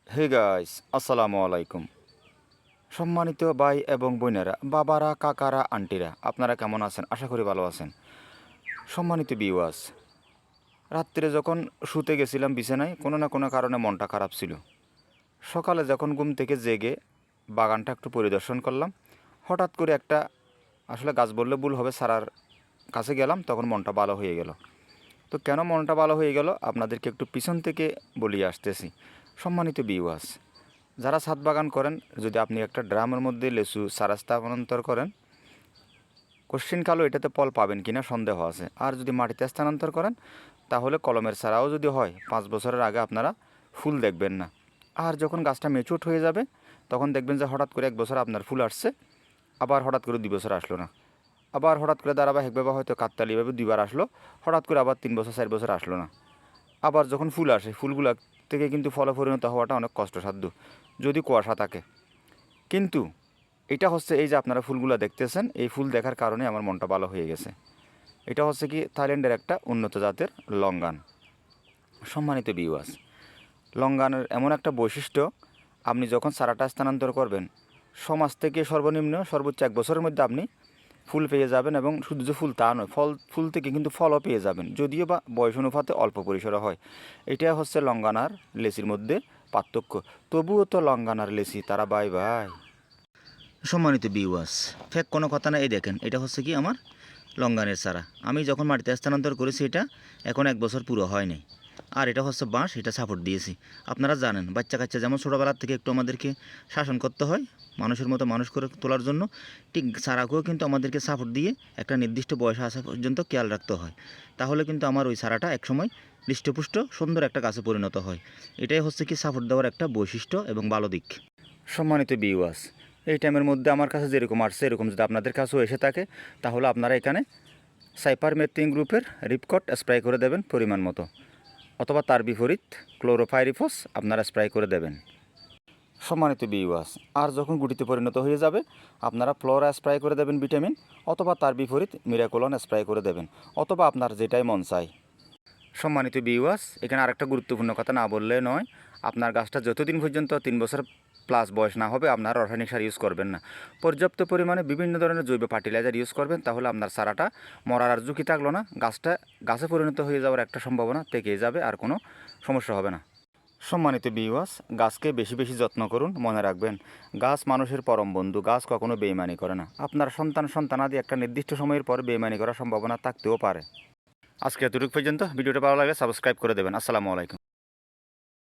Hey guys, আসসালামু আলাইকুম। সম্মানিত ভাই এবং বোনেরা, বাবারা, কাকারা, আন্টিরা, আপনারা কেমন আছেন? আশা করি ভালো আছেন। সম্মানিত ভিউয়ার্স, রাত্রে যখন শুতে গেছিলাম বিছানায়, কোনো না কোনো কারণে মনটা খারাপ ছিল। সকালে যখন ঘুম থেকে জেগে বাগানটা একটু পরিদর্শন করলাম, হঠাৎ করে একটা, আসলে গাছ বললে ভুল হবে, সারার কাছে গেলাম, তখন মনটা ভালো হয়ে গেল। তো কেন মনটা ভালো হয়ে গেল আপনাদেরকে একটু পিছন থেকে বলিয়ে আসতেছি। সম্মানিত ভিউয়ার্স, যারা ছাদ বাগান করেন, যদি আপনি একটা ড্রামের মধ্যে লেচু চারা স্থানান্তর করেন, কোশ্চিনকালও এটাতে ফল পাবেন কিনা সন্দেহ আছে। আর যদি মাটিতে স্থানান্তর করেন, তাহলে কলমের চারাও যদি হয় 5 বছরের আগে আপনারা ফুল দেখবেন না। আর যখন গাছটা মেচুর হয়ে যাবে, তখন দেখবেন যে হঠাৎ করে 1 বছর আপনার ফুল আসছে, আবার হঠাৎ করে 2 বছর আসলো না, আবার হঠাৎ করে ধারাবাহিকভাবে হয়তো কাকতালীয়ভাবে 2বার আসলো, হঠাৎ করে আবার 3 বছর 4 বছর আসলো না। আবার যখন ফুল আসে, ফুলগুলো থেকে কিন্তু ফলে পরিণত হওয়াটা অনেক কষ্টসাধ্য যদি কুয়াশা থাকে। কিন্তু এটা হচ্ছে, এই যে আপনারা ফুলগুলো দেখতেছেন, এই ফুল দেখার কারণে আমার মনটা ভালো হয়ে গেছে। এটা হচ্ছে কি, থাইল্যান্ডের একটা উন্নত জাতের লঙ্গান। সম্মানিত ভিউয়ার্স, লঙ্গানের এমন একটা বৈশিষ্ট্য, আপনি যখন চারাটা স্থানান্তর করবেন, সমাজ থেকে সর্বনিম্ন সর্বোচ্চ 1 বছরের মধ্যে আপনি ফুল পেয়ে যাবেন। এবং শুধু যে ফুল তা নয়, ফুল থেকে কিন্তু ফলও পেয়ে যাবেন, যদিও বা বয়স অনুপাতে অল্প পরিসরে হয়। এটা হচ্ছে লঙ্গানার লেচির মধ্যে পার্থক্য। তবুও তো লঙ্গানার লেচি তারা বাই বাই। সম্মানিত ভিউয়ার্স, ফেক কোনো কথা না, এই দেখেন, এটা হচ্ছে কি আমার লঙ্গানের চারা। আমি যখন মাটিতে স্থানান্তর করেছি, এটা এখন 1 বছর পুরো হয়নি। আর এটা হচ্ছে বাঁশ, এটা সাপোর্ট দিয়েছি। আপনারা জানেন, বাচ্চা কাচ্চা যেমন ছোটোবেলার থেকে একটু আমাদেরকে শাসন করতে হয় মানুষের মতো মানুষ করে তোলার জন্য, ঠিক চারাকেও কিন্তু আমাদেরকে সাপোর্ট দিয়ে একটা নির্দিষ্ট বয়স আসা পর্যন্ত খেয়াল রাখতে হয়। তাহলে কিন্তু আমার ওই চারাটা একসময় হৃষ্টপুষ্ট সুন্দর একটা গাছে পরিণত হয়। এটাই হচ্ছে কি সাপোর্ট দেওয়ার একটা বৈশিষ্ট্য এবং ভালো দিক। সম্মানিত ভিউয়ার্স, এই টাইমের মধ্যে আমার কাছে যেরকম আসছে, এরকম যদি আপনাদের কাছেও এসে থাকে, তাহলে আপনারা এখানে সাইপারমেথ্রিন গ্রুপের রিপকট স্প্রে করে দেবেন পরিমাণ মতো, অথবা তার বিপরীত ক্লোরোফাইরিফস আপনারা স্প্রে করে দেবেন। সম্মানিত ভিউয়ার্স, আর যখন গুটিতে পরিণত হয়ে যাবে, আপনারা ফ্লোরা স্প্রে করে দেবেন ভিটামিন, অথবা তার বিপরীত মিরাকুলন স্প্রে করে দেবেন, অথবা আপনার যেটাই মন চায়। সম্মানিত ভিউয়ার্স, এখানে আরেকটা গুরুত্বপূর্ণ কথা না বললে নয়, আপনার গাছটা যতদিন পর্যন্ত 3 বছর প্লাস বয়স না হবে, আপনার রাসায়নিক সার ইউজ করবেন না। পর্যাপ্ত পরিমাণে বিভিন্ন ধরনের জৈব ফার্টিলাইজার ইউজ করবেন, তাহলে আপনার চারাটা মরার আর ঝুঁকি থাকলো না, গাছটা গাছে পরিণত হয়ে যাওয়ার একটা সম্ভাবনা থেকেই যাবে, আর কোনো সমস্যা হবে না। সম্মানিত ভিউয়ার্স, গাছকে বেশি বেশি যত্ন করুন। মনে রাখবেন, গাছ মানুষের পরম বন্ধু, গাছ কখনো বেইমানি করে না। আপনার সন্তানাদি একটা নির্দিষ্ট সময়ের পর বেইমানি করার সম্ভাবনা থাকতেও পারে। আজকে এতটুকু পর্যন্ত। ভিডিওটা ভালো লাগলে সাবস্ক্রাইব করে দেবেন। আসসালামু আলাইকুম।